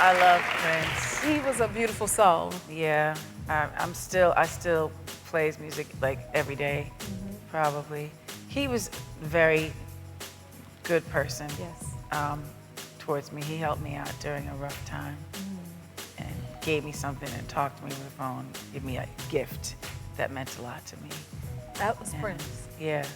I love Prince. He was a beautiful soul. Yeah, I still plays music like every day, probably. He was very good person. Yes. Towards me. He helped me out during a rough time and gave me something and talked to me over the phone, gave me a gift that meant a lot to me. That was Prince. Yeah.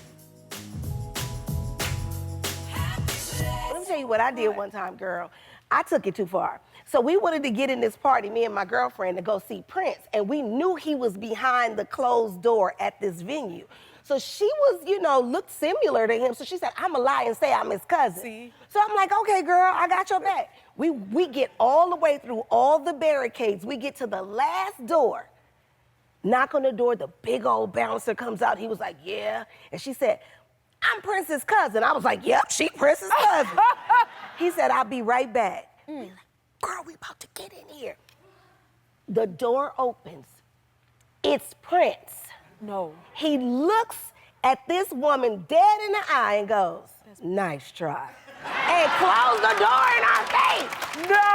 Let me tell you what I did one time, girl. I took it too far. So we wanted to get in this party, me and my girlfriend, to go see Prince. And we knew he was behind the closed door at this venue. So she was, you know, looked similar to him. So she said, I'ma lie and say I'm his cousin. See? So I'm like, okay, girl, I got your back. We get all the way through all the barricades. We get to the last door. Knock on the door, the big old bouncer comes out. He was like, yeah. And she said, I'm Prince's cousin. I was like, yep, she Prince's cousin. He said, I'll be right back. We like, girl, we about to get in here. The door opens. It's Prince. No. He looks at this woman dead in the eye and goes, nice try. And close the door in our face. No!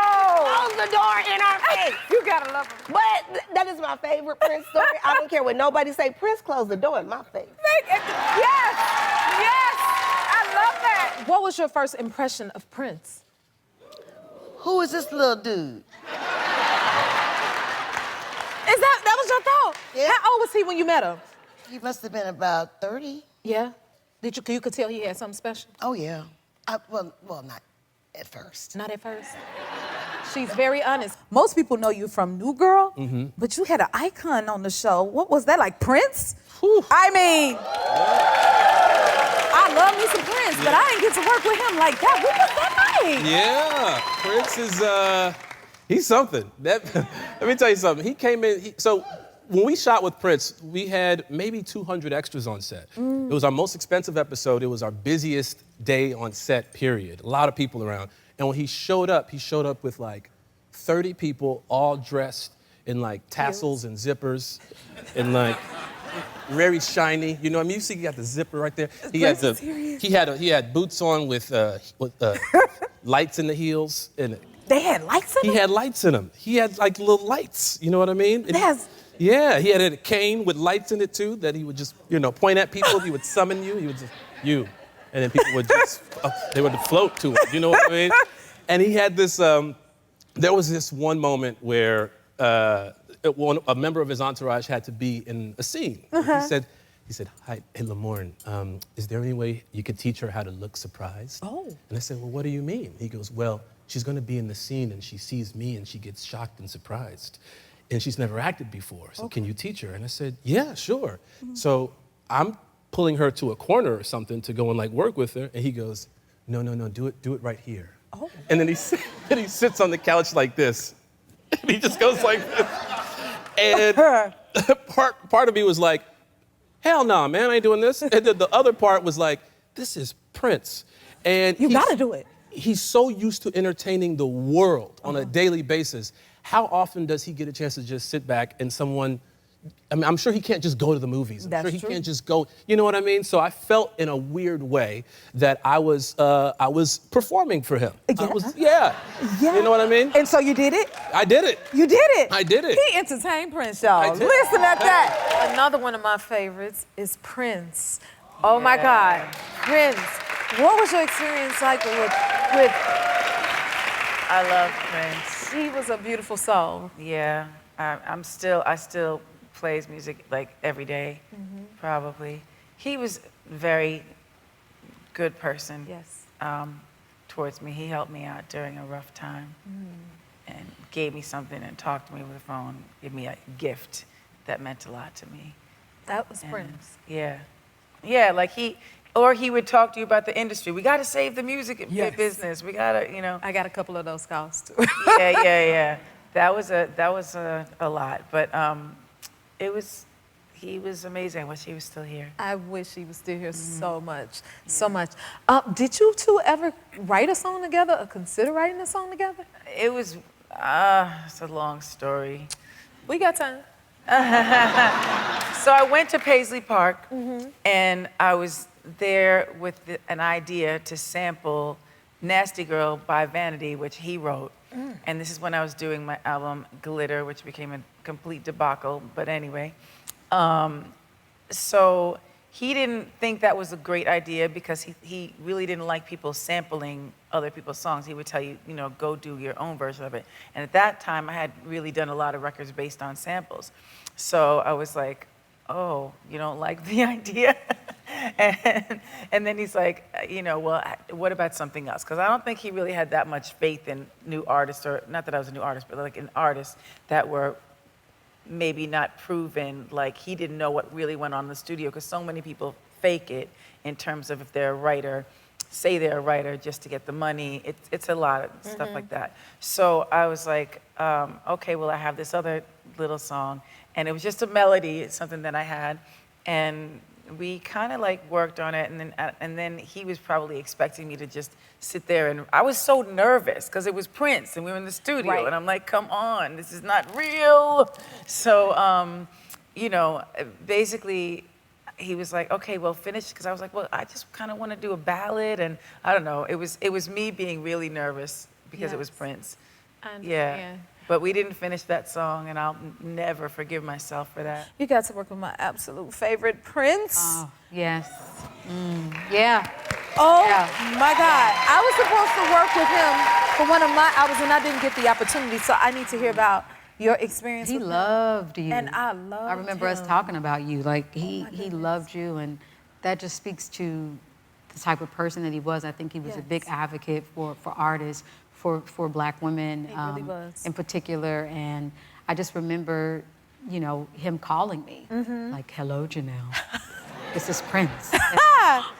Close the door in our face. You gotta love him. But that is my favorite Prince story. I don't care what nobody say. Prince closed the door in my face. Yes! Yes! I love that. What was your first impression of Prince? Who is this little dude? That was your thought? Yeah. How old was he when you met him? He must have been about 30. Yeah. You could tell he had something special? Oh, yeah. Well, not at first. Not at first. She's very honest. Most people know you from New Girl, but you had an icon on the show. What was that, like Prince? Whew. I mean, I love me some Prince, but I didn't get to work with him like that. What was that like? Yeah, Prince is, he's something. Let me tell you something. He came in, so when we shot with Prince, we had maybe 200 extras on set. It was our most expensive episode. It was our busiest day on set, period. A lot of people around. And when he showed up with like 30 people all dressed in like tassels and zippers and like very shiny. You know what I mean? You see he got the zipper right there. He had boots on with lights in the heels. And They had lights in he had lights in them. He had like little lights, you know what I mean? Yeah, he had a cane with lights in it too that he would just, you know, point at people. He would summon you. He would just, you. And then people would just, they would float to it. You know what I mean? And he had this, there was this one moment where a member of his entourage had to be in a scene. He said, hi, hey, Lamorne, is there any way you could teach her how to look surprised? Oh. And I said, well, what do you mean? He goes, well, she's gonna be in the scene and she sees me and she gets shocked and surprised. And she's never acted before, so can you teach her? And I said, yeah, sure. So I'm pulling her to a corner or something to go and like work with her, and he goes, no, do it right here. Oh. And then he sits on the couch like this, and he just goes like this. And part of me was like, hell no, man, I ain't doing this. And then the other part was like, this is Prince. And you gotta do it. He's so used to entertaining the world on a daily basis. How often does he get a chance to just sit back and someone, I mean, I'm sure he can't just go to the movies. I'm sure he can't just go, you know what I mean? So I felt in a weird way that I was performing for him. Yeah. You know what I mean? And so you did it? I did it. You did it? I did it. He entertained Prince, y'all. I did. Listen at that. Another one of my favorites is Prince. Oh my God, Prince. What was your experience like with I love Prince. He was a beautiful soul. Yeah, I still plays music like every day, probably. He was very good person. Yes. Towards me. He helped me out during a rough time and gave me something and talked to me over the phone, gave me a gift that meant a lot to me. That was Prince. Yeah. Yeah, like he would talk to you about the industry. We got to save the music business. We got to, you know. I got a couple of those calls too. Yeah. That was a lot, but he was amazing. I wish he was still here. I wish he was still here so much. Did you two ever write a song together or consider writing a song together? It was, it's a long story. We got time. So I went to Paisley Park, and I was there with an idea to sample Nasty Girl by Vanity, which he wrote. And this is when I was doing my album Glitter, which became a complete debacle. But anyway, so he didn't think that was a great idea because he really didn't like people sampling other people's songs. He would tell you, you know, go do your own version of it. And at that time, I had really done a lot of records based on samples. So I was like, oh, you don't like the idea? and then he's like, you know, well, what about something else? Because I don't think he really had that much faith in new artists, or not that I was a new artist, but like in artists that were maybe not proven. Like he didn't know what really went on in the studio, because so many people fake it in terms of if they're a writer, say they're a writer just to get the money. It's a lot of stuff like that. So I was like, okay, well, I have this other little song, and it was just a melody. It's something that I had, and we kind of like worked on it, and then he was probably expecting me to just sit there, and I was so nervous because it was Prince and we were in the studio, Right. and I'm like, come on, this is not real. So, you know, basically he was like, okay, well, finish, because I was like, well, I just kind of want to do a ballad, and I don't know. It was me being really nervous because it was Yes. Prince. I Yeah. understand. But we didn't finish that song, and I'll never forgive myself for that. You got to work with my absolute favorite, Prince. Oh, yes. Yeah. Oh Yeah. my God. I was supposed to work with him for one of my albums, and I didn't get the opportunity, so I need to hear about your experience He with him. loved you. And I loved I remember us him. talking about you. Like, he goodness. loved you, and that just speaks to the type of person that he was. I think he was a big Yes. advocate for artists, for Black women He really was. in particular. And I just remember, you know, him calling me, like, hello, Janelle. This is Prince.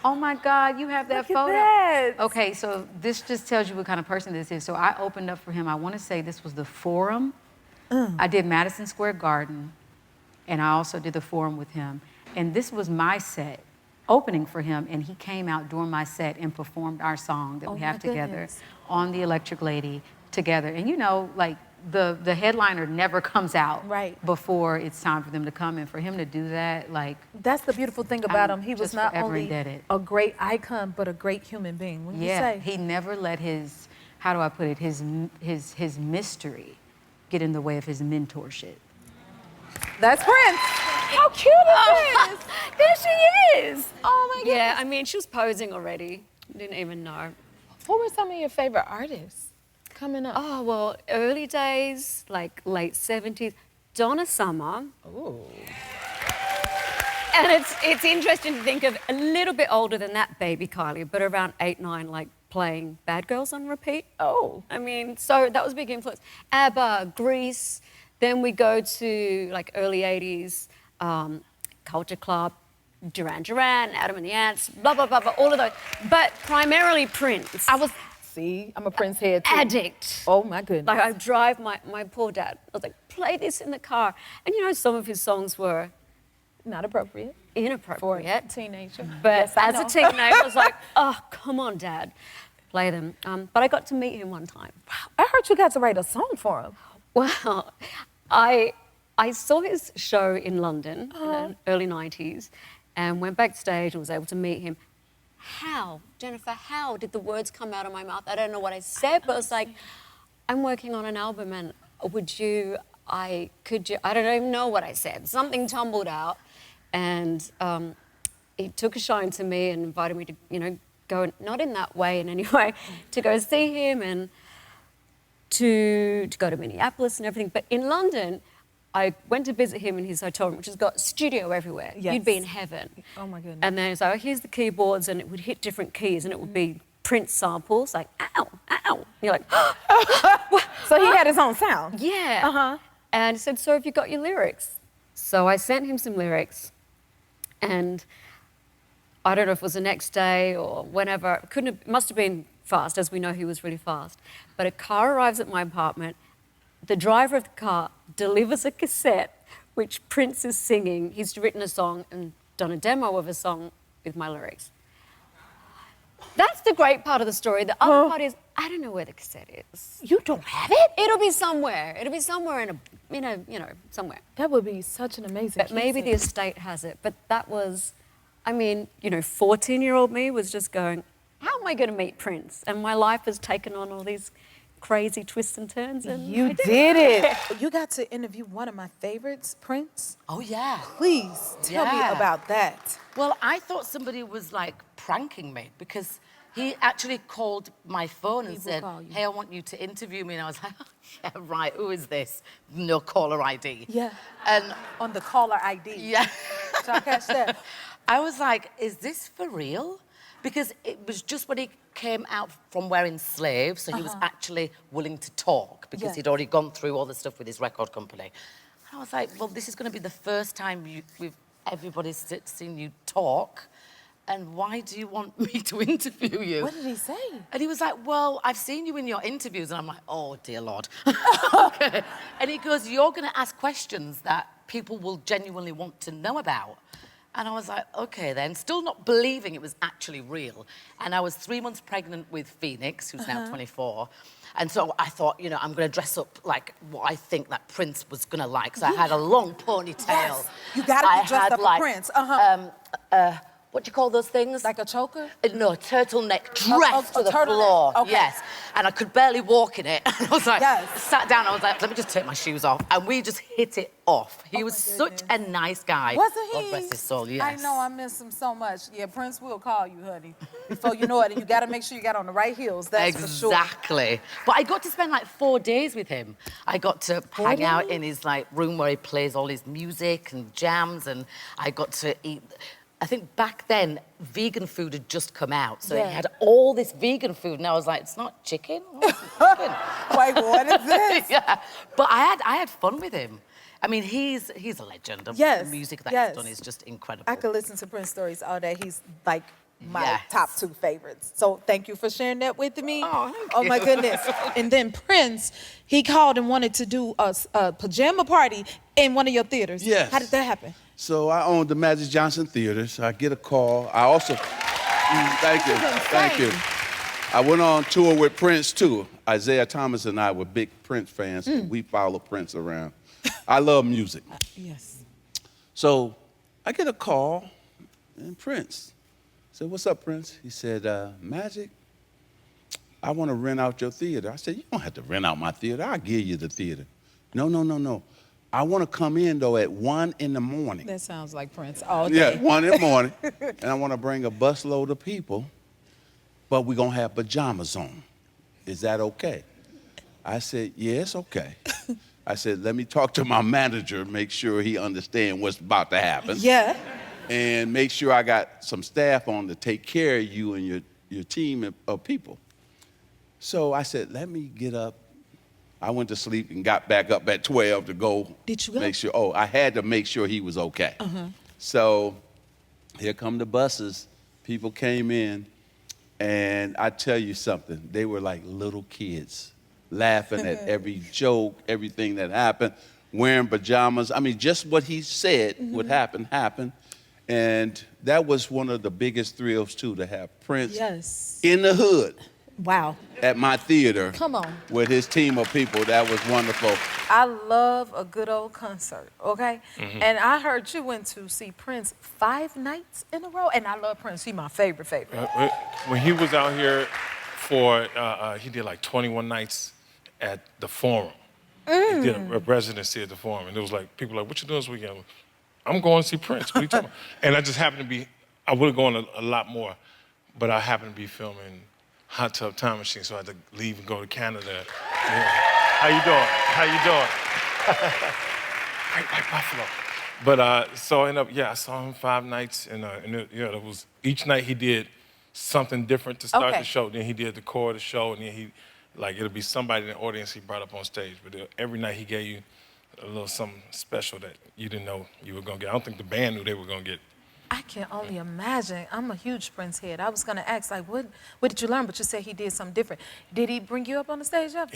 Oh my God, you have that Look at photo. that. Okay, so this just tells you what kind of person this is. So I opened up for him. I want to say this was the Forum. I did Madison Square Garden, and I also did the Forum with him. And this was my set, opening for him, and he came out during my set and performed our song that Oh we my have together goodness. on the Electric Lady together. And you know, like, the headliner never comes out Right. before it's time for them to come, and for him to do that, like, That's the beautiful thing about I'm him. He was just not forever only indebted. a great icon, but a great human being. When you yeah, say, he never let his, how do I put it, his mystery get in the way of his mentorship. that's Prince. How cute is this? There she is. Oh my Yeah, I mean, she was posing already. Didn't even know. What were some of your favorite artists coming up? Oh, well, early days, like late 70s, Donna Summer. Ooh. And it's interesting to think of a little bit older than that baby Kylie, but around 8, 9, like playing Bad Girls on repeat. Oh. I mean, so that was a big influence. ABBA, Grease. Then we go to like early 80s, Culture Club, Duran Duran, Adam and the Ants, blah, blah, blah, blah, all of those. But primarily Prince. See, I'm a Prince head too. Addict. Oh my goodness. Like I drive my poor dad. I was like, play this in the car. And you know, some of his songs were Not appropriate for a inappropriate. teenager. But Yes, I as a know. teenager, I was like, oh, come on, Dad, play them. But I got to meet him one time. I heard you got to write a song for him. Well, I saw his show in London in the early 90s and went backstage and was able to meet him. Jennifer, how did the words come out of my mouth? I don't know what I said, but I was like, I'm working on an album and I don't even know what I said. Something tumbled out. And he took a shine to me and invited me to, you know, go, not in that way in any way, to go see him and to go to Minneapolis and everything. But in London, I went to visit him in his hotel room, which has got studio everywhere. Yes. You'd be in heaven. Oh my goodness. And then it's like, oh, here's the keyboards, and it would hit different keys, and it would be Prince samples, like, ow, ow. And you're like, So he had his own sound. yeah. Uh-huh. And he said, so have you got your lyrics? So I sent him some lyrics, and I don't know if it was the next day or whenever. It must have been fast, as we know he was really fast. But a car arrives at my apartment. The driver of the car delivers a cassette which Prince is singing. He's written a song and done a demo of a song with my lyrics. That's the great part of the story. The other part is, I don't know where the cassette is. You don't have it? It'll be somewhere. It'll be somewhere somewhere. That would be such an amazing But maybe the estate has it. But that was, I mean, 14-year-old me was just going, how am I going to meet Prince? And my life has taken on all these crazy twists and turns. And You did it. You got to interview one of my favorites, Prince. Oh, yeah. Please tell me Yeah. about that. Well, I thought somebody was like pranking me because he actually called my phone and said, hey, I want you to interview me. And I was like, oh, yeah, right, who is this? No caller ID. Yeah. And On the caller ID. yeah. Did y'all catch that? I was like, is this for real? Because it was just when he came out from wearing slaves, so he was actually willing to talk because he'd already gone through all the stuff with his record company. And I was like, well, this is going to be the first time everybody's seen you talk. And why do you want me to interview you? What did he say? And he was like, well, I've seen you in your interviews. And I'm like, oh, dear Lord. Okay. And he goes, you're going to ask questions that people will genuinely want to know about. And I was like, okay then, still not believing it was actually real. And I was 3 months pregnant with Phoenix, who's now 24. And so I thought, you know, I'm going to dress up like what I think that Prince was going to like. So I had a long ponytail. Yes. You got to be dressed up for Prince. What do you call those things? Like a choker? No, turtleneck dress to the floor. Okay. Yes. And I could barely walk in it. And I was like, Yes. sat down, I was like, let me just take my shoes off. And we just hit it off. He was such a nice guy. Wasn't he? God bless his soul, yes. I know, I miss him so much. Yeah, Prince will call you, honey, before you know it. And you got to make sure you got on the right heels, that's for sure. Exactly. But I got to spend like 4 days with him. I got to hang out in his like room where he plays all his music and jams, and I got to eat. I think back then, vegan food had just come out. So he had all this vegan food, and I was like, it's not chicken? What's chicken? Wait, what is this? Yeah. But I had fun with him. I mean, he's a legend. The music that he's done is just incredible. I could listen to Prince stories all day. He's like my top 2 favorites. So thank you for sharing that with me. Oh, thank Oh my you. goodness. And then Prince, he called and wanted to do a pajama party in one of your theaters. Yes. How did that happen? So I owned the Magic Johnson Theater, so I get a call. I also, thank you. I went on tour with Prince too. Isaiah Thomas and I were big Prince fans. We follow Prince around. I love music. Yes. So I get a call, and Prince said, what's up, Prince? He said, Magic, I want to rent out your theater. I said, you don't have to rent out my theater. I'll give you the theater. No. I want to come in, though, at 1 in the morning. That sounds like Prince all day. Yeah, 1 in the morning. And I want to bring a busload of people, but we're going to have pajamas on. Is that okay? I said, yeah, it's okay. I said, let me talk to my manager, make sure he understands what's about to happen. Yeah. And make sure I got some staff on to take care of you and your team of people. So I said, let me get up. I went to sleep and got back up at 12 to go. Did you go? Make sure, I had to make sure he was okay. So here come the buses. People came in, and I tell you something, they were like little kids, laughing at every joke, everything that happened, wearing pajamas. I mean, just what he said would happen, happened. And that was one of the biggest thrills, too, to have Prince in the hood. Wow. At my theater. Come on. With his team of people. That was wonderful. I love a good old concert, okay? And I heard you went to see Prince 5 nights in a row, and I love Prince. He's my favorite. When he was out here for, he did like 21 nights at the Forum. He did a residency at the Forum, and it was like, people were like, what you doing this weekend? I'm going to see Prince. What are you talking about? And I just happened to be, I would have gone a lot more, but I happened to be filming Hot Tub Time Machine, so I had to leave and go to Canada. Yeah. How you doing? Right, Buffalo. But so I ended up, I saw him 5 nights, and it was each night he did something different to start the show. Then he did the core of the show, and then it'll be somebody in the audience he brought up on stage. But every night he gave you a little something special that you didn't know you were gonna get. I don't think the band knew they were gonna get. I can only imagine. I'm a huge Prince head. I was gonna ask, like, what did you learn? But you said he did something different. Did he bring you up on the stage ever?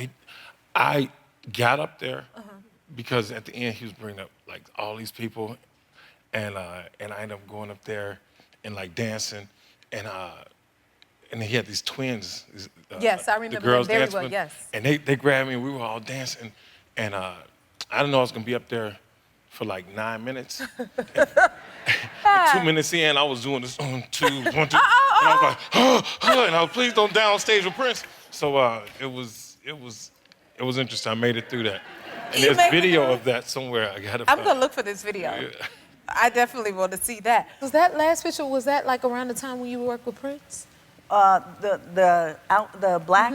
I got up there because at the end he was bringing up like all these people, and I ended up going up there and like dancing, and he had these twins. Yes, I remember the girls them very dancing, well. Yes. And they grabbed me, and we were all dancing, and I didn't know I was gonna be up there for like 9 minutes. 2 minutes in, I was doing this 1, 2, 1, 2, and I was like, and I was, please don't down on stage with Prince. So it it was interesting. I made it through that. And You there's made it video through? of that somewhere. I gotta I'm find gonna look for this video. Yeah. I definitely want to see that. Was that last picture, was that like around the time when you worked with Prince? The black,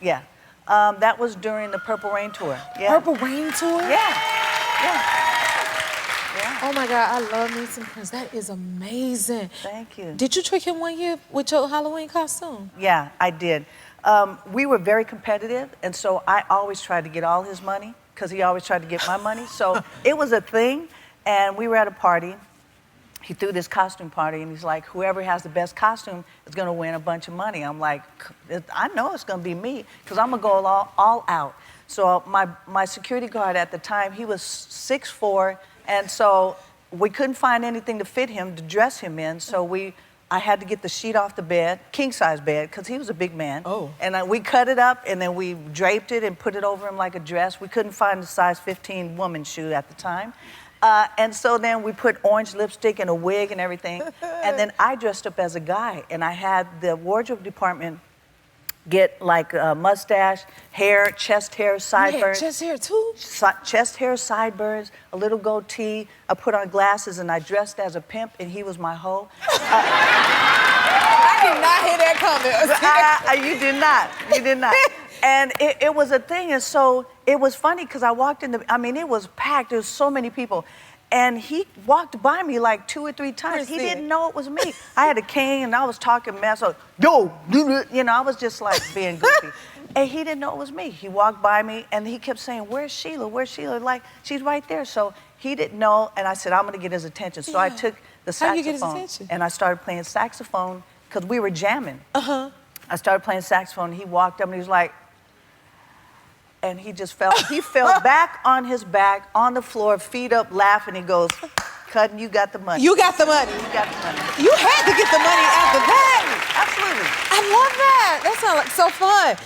yeah. That was during the Purple Rain tour. Yeah. Purple Rain tour? Yeah. Oh my God, I love me some Prince. That is amazing. Thank you. Did you trick him one year with your Halloween costume? Yeah, I did. We were very competitive, and so I always tried to get all his money because he always tried to get my money. So it was a thing, and we were at a party. He threw this costume party, and he's like, whoever has the best costume is going to win a bunch of money. I'm like, I know it's going to be me because I'm going to go all out. So my security guard at the time, he was 6'4", and so we couldn't find anything to fit him, to dress him in, so I had to get the sheet off the bed, king-size bed, because he was a big man. Oh. And we cut it up, and then we draped it and put it over him like a dress. We couldn't find the size 15 woman's shoe at the time. And so then we put orange lipstick and a wig and everything. And then I dressed up as a guy, and I had the wardrobe department get like a mustache, hair, chest hair, sideburns. Chest hair too? Chest hair, sideburns, a little goatee. I put on glasses and I dressed as a pimp and he was my hoe. I did not hear that comment. You did not. You did not. And it was a thing, and so it was funny because I walked in it was packed. There was so many people. And he walked by me like 2 or 3 times. He didn't know it was me. I had a cane and I was talking mess. I was just like being goofy. And he didn't know it was me. He walked by me and he kept saying, where's Sheila? Where's Sheila? Like, she's right there. So he didn't know, and I said, I'm gonna get his attention. So I took the saxophone. How'd you get his attention? And I started playing saxophone because we were jamming. I started playing saxophone and he walked up and he was like, and he just fell back on his back, on the floor, feet up, laughing. He goes, Cutting, you got the money. You got the money. You got the money. You had to get the money after that. Absolutely. I love that. That sounds like so fun.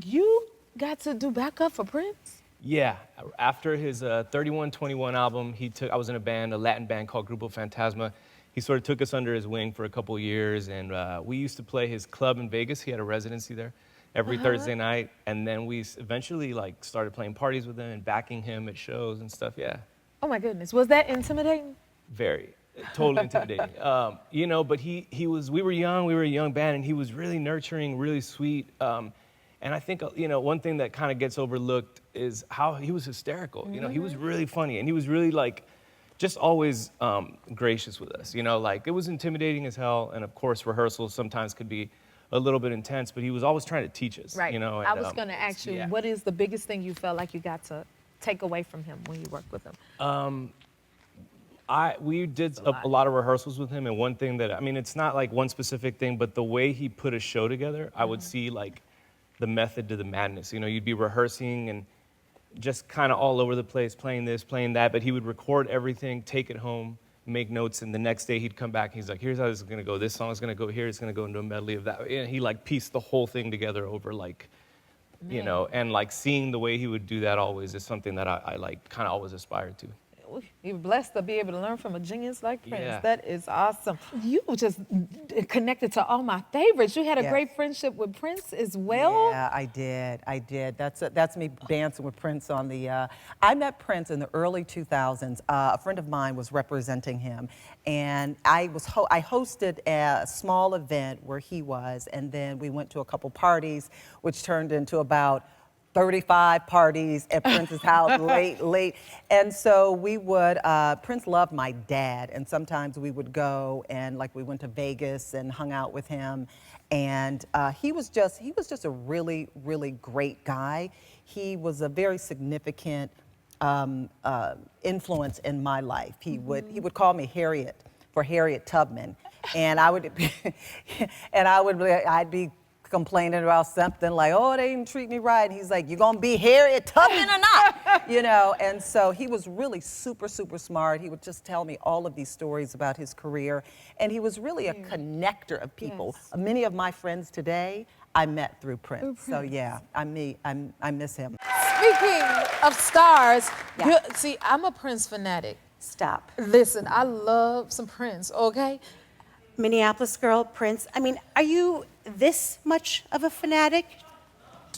You got to do backup for Prince? Yeah. After his 3121 album, I was in a Latin band called Grupo Fantasma. He sort of took us under his wing for a couple of years, and we used to play his club in Vegas. He had a residency there every Thursday night, and then we eventually started playing parties with him and backing him at shows and stuff. Yeah. Oh my goodness, was that intimidating? Very, totally intimidating. But we were young, we were a young band, and he was really nurturing, really sweet. And I think, one thing that kind of gets overlooked is how he was hysterical. He was really funny, and he was really just always gracious with us. It was intimidating as hell, and of course rehearsals sometimes could be a little bit intense, but he was always trying to teach us. Right. And, I was going to ask you, yeah. what is the biggest thing you felt like you got to take away from him when you worked with him? We did a lot of rehearsals with him, and one thing that, it's not like one specific thing, but the way he put a show together, I would see the method to the madness. You'd be rehearsing and just kind of all over the place, playing this, playing that, but he would record everything, take it home, make notes, and the next day he'd come back and he's like, here's how this is gonna go. This song is gonna go here, it's gonna go into a medley of that. And he pieced the whole thing together over and seeing the way he would do that always is something that I kind of always aspired to. You're blessed to be able to learn from a genius like Prince. Yeah. That is awesome. You just connected to all my favorites. You had a great friendship with Prince as well. Yeah, I did. That's me dancing with Prince on the. I met Prince in the early 2000s. A friend of mine was representing him, and I hosted a small event where he was, and then we went to a couple parties, which turned into about 35 parties at Prince's house late. And so we would, Prince loved my dad, and sometimes we would go and we went to Vegas and hung out with him. And he was just a really, really great guy. He was a very significant influence in my life. He would call me Harriet for Harriet Tubman. And I'd be complaining about something oh, they didn't treat me right. And he's like, you gonna be Harriet Tubman or not? And so he was really super, super smart. He would just tell me all of these stories about his career. And he was really a connector of people. Yes. Many of my friends today, I met through Prince. So yeah, I miss him. Speaking of stars, see, I'm a Prince fanatic. Stop. Listen, I love some Prince, okay? Minneapolis girl, Prince. Are you this much of a fanatic?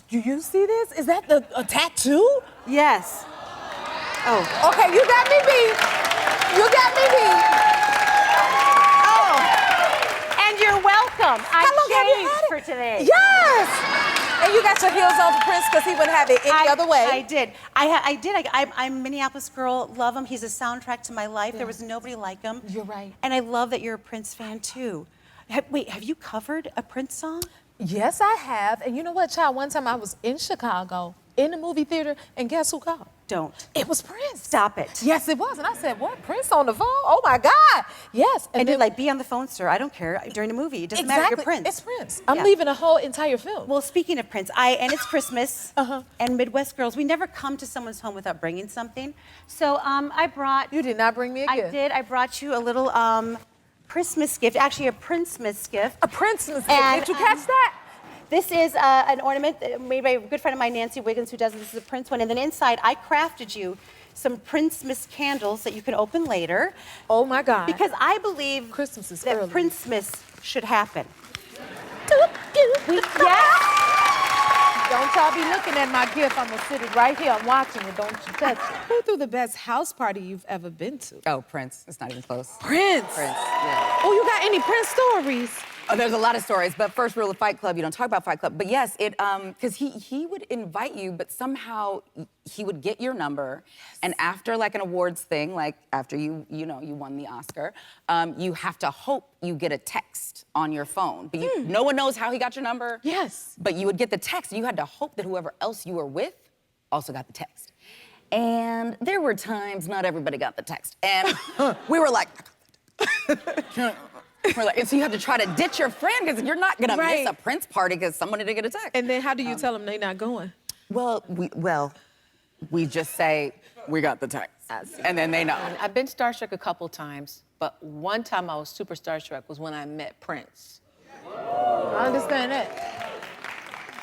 Do you see this? Is that a tattoo? Yes. Oh. Okay, you got me beat. You got me beat. Oh. And you're welcome. How long have you had it? For today. Yes. And you got your heels on for Prince because he wouldn't have it any other way. I did. I did. I'm a Minneapolis girl. Love him. He's a soundtrack to my life. Yeah. There was nobody like him. You're right. And I love that you're a Prince fan too. Wait, have you covered a Prince song? Yes, I have. And you know what, child? One time I was in Chicago, in the movie theater, and guess who called? Don't. It was Prince. Stop it. Yes, it was. And I said, what, Prince on the phone? Oh, my God. Yes. And they're like, be on the phone, sir. I don't care. During the movie, it doesn't matter. You're Prince. It's Prince. I'm leaving a whole entire film. Well, speaking of Prince, and it's Christmas, and Midwest girls, we never come to someone's home without bringing something. So I brought... You did not bring me a gift. I did. I brought you a little Christmas gift, actually a Prince-mas gift. A Prince-mas gift. Did you catch that? This is an ornament made by a good friend of mine, Nancy Wiggins, who does this. This is a Prince one. And then inside, I crafted you some Prince-mas candles that you can open later. Oh, my God. Because I believe Christmas is that early. Prince-mas should happen. Don't y'all be looking at my gift. I'm going to sit it right here. I'm watching it. Don't you touch it. Who threw the best house party you've ever been to? Oh, Prince. It's not even close. Prince? Prince, yeah. Oh, you got any Prince stories? Oh, there's a lot of stories, but first rule of Fight Club, you don't talk about Fight Club. But yes, because he would invite you, but somehow he would get your number, and after like an awards thing, like after you won the Oscar, you have to hope you get a text on your phone. But no one knows how he got your number. Yes. But you would get the text, and you had to hope that whoever else you were with also got the text. And there were times not everybody got the text, and we were like. And so you have to try to ditch your friend because you're not gonna miss a Prince party because someone didn't get a text. And then how do you tell them they're not going? Well, we just say we got the text, and then they know. I've been starstruck a couple times, but one time I was super starstruck was when I met Prince. I understand that.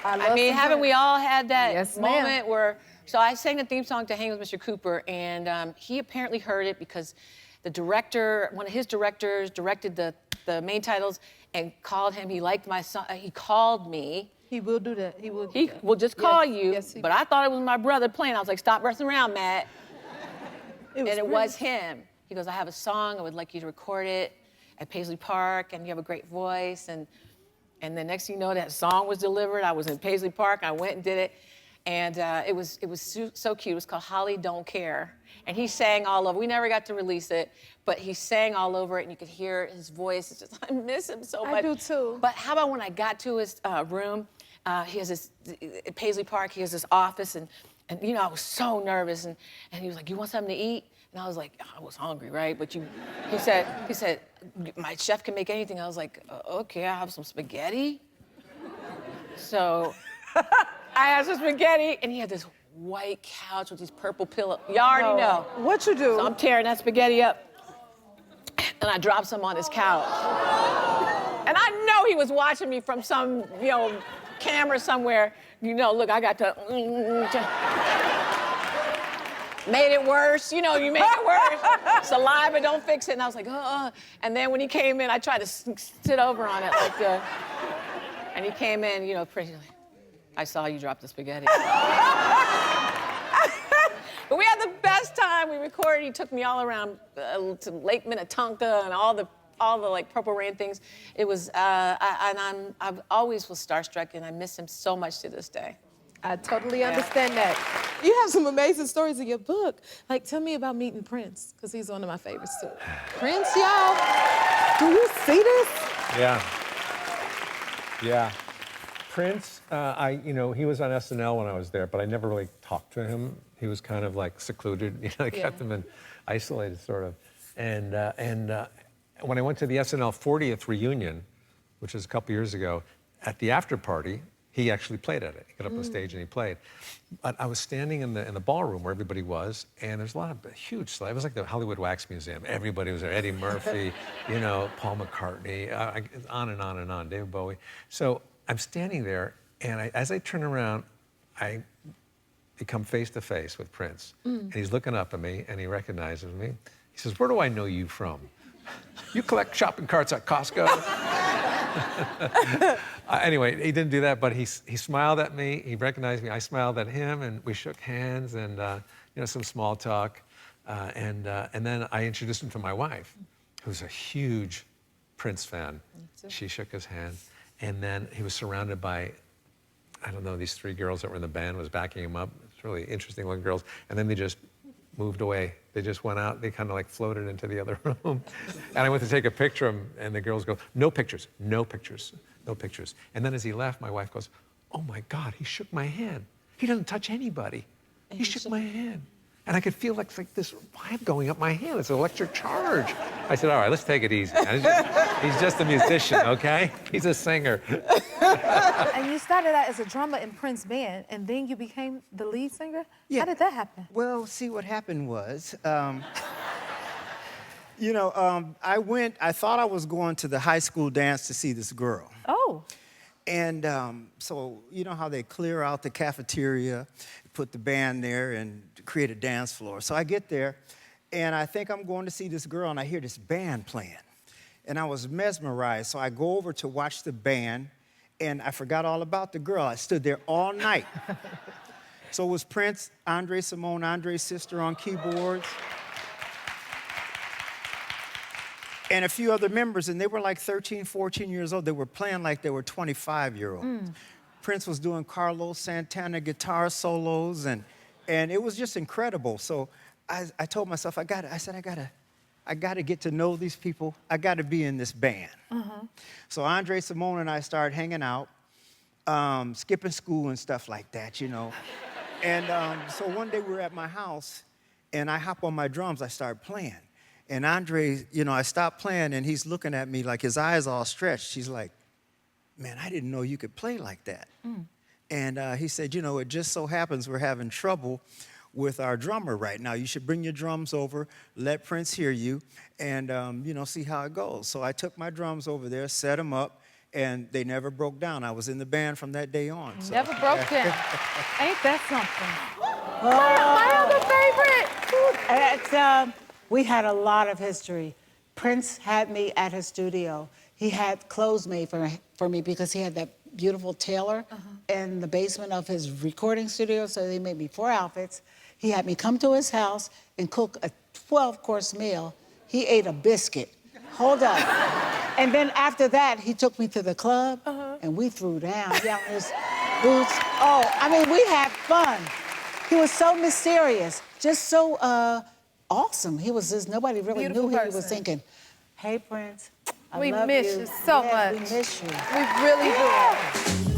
I mean, haven't we all had that moment ma'am. where? So I sang the theme song to Hang with Mr. Cooper, and he apparently heard it because the director, one of his directors, directed the main titles and called him. He liked my song. He called me. He will do that. He will. He will just call you. Yes, but I thought it was my brother playing. I was like, stop messing around, Matt. It was him. He goes, I have a song. I would like you to record it at Paisley Park, and you have a great voice. And the next thing you know, that song was delivered. I was in Paisley Park. I went and did it. And it was so cute. It was called Holly Don't Care. And he sang all over. We never got to release it, but he sang all over it, and you could hear his voice. It's just, I miss him so much. I do too. But how about when I got to his room? He has this, at Paisley Park, he has this office, and you know, I was so nervous, and he was like, you want something to eat? And I was like, I was hungry, right? But he said, my chef can make anything. I was like, okay, I'll have some spaghetti. So I had some spaghetti, and he had this white couch with these purple pillows. You already know. What you do? So I'm tearing that spaghetti up, and I dropped some on his couch. And I know he was watching me from some, camera somewhere. Look, I got to... Made it worse. You made it worse. Saliva don't fix it. And I was like, And then when he came in, I tried to sit over on it and he came in, pretty. I saw you drop the spaghetti. But we had the best time. We recorded. He took me all around to Lake Minnetonka and all the Purple Rain things. It was, I've always was starstruck, and I miss him so much to this day. I totally understand that. You have some amazing stories in your book. Like, tell me about meeting Prince, because he's one of my favorites too. Prince, y'all, do you see this? Yeah. Prince, he was on SNL when I was there, but I never really talked to him. He was kind of like secluded, I kept him isolated sort of. And when I went to the SNL 40th reunion, which was a couple years ago, at the after party, he actually played at it. He got up on stage and he played. But I was standing in the ballroom where everybody was, and there's a lot of huge celebrities. It was like the Hollywood Wax Museum. Everybody was there. Eddie Murphy, Paul McCartney, on and on and on, David Bowie. So I'm standing there, and as I turn around, I become face to face with Prince. And he's looking up at me, and he recognizes me. He says, "Where do I know you from? You collect shopping carts at Costco?" Anyway, he didn't do that, but he smiled at me. He recognized me. I smiled at him, and we shook hands, and some small talk. And then I introduced him to my wife, who's a huge Prince fan. She shook his hand, and then he was surrounded by, I don't know, these 3 girls that were in the band was backing him up. It's really interesting looking girls. And then they just moved away. They just went out. They kind of like floated into the other room. And I went to take a picture of him, and the girls go, no pictures, no pictures, no pictures. And then as he left, my wife goes, oh my God, he shook my hand. He doesn't touch anybody. He shook my hand. And I could feel like this vibe going up my hand. It's an electric charge. I said, all right, let's take it easy. He's just a musician, okay? He's a singer. And you started out as a drummer in Prince's band, and then you became the lead singer? Yeah. How did that happen? Well, see, what happened was, I thought I was going to the high school dance to see this girl. Oh. And so, you know how they clear out the cafeteria, put the band there, and create a dance floor. So I get there, and I think I'm going to see this girl, and I hear this band playing. And I was mesmerized, so I go over to watch the band, and I forgot all about the girl. I stood there all night. So it was Prince, Andre Simone, Andre's sister on keyboards, and a few other members, and they were like 13, 14 years old. They were playing like they were 25-year-olds. Prince was doing Carlos Santana guitar solos, and it was just incredible. So I told myself, I gotta get to know these people. I gotta be in this band. So Andre Simone and I started hanging out, skipping school and stuff like that, you know. And so one day we were at my house, and I hop on my drums, I start playing. And Andre, I stopped playing, and he's looking at me like his eyes all stretched. He's like, man, I didn't know you could play like that. And he said, it just so happens we're having trouble with our drummer right now. You should bring your drums over, let Prince hear you, and, see how it goes. So I took my drums over there, set them up, and they never broke down. I was in the band from that day on. So. Never broke down. Ain't that something? My other favorite. We had a lot of history. Prince had me at his studio. He had clothes made for me because he had that beautiful tailor in the basement of his recording studio, so they made me 4 outfits. He had me come to his house and cook a 12-course meal. He ate a biscuit. Hold up. And then after that, he took me to the club, and we threw down. He had his boots. Oh, we had fun. He was so mysterious, just so awesome. He was just, nobody really knew he was thinking, hey, Prince, I love you. We miss you so much. We miss you. We really do.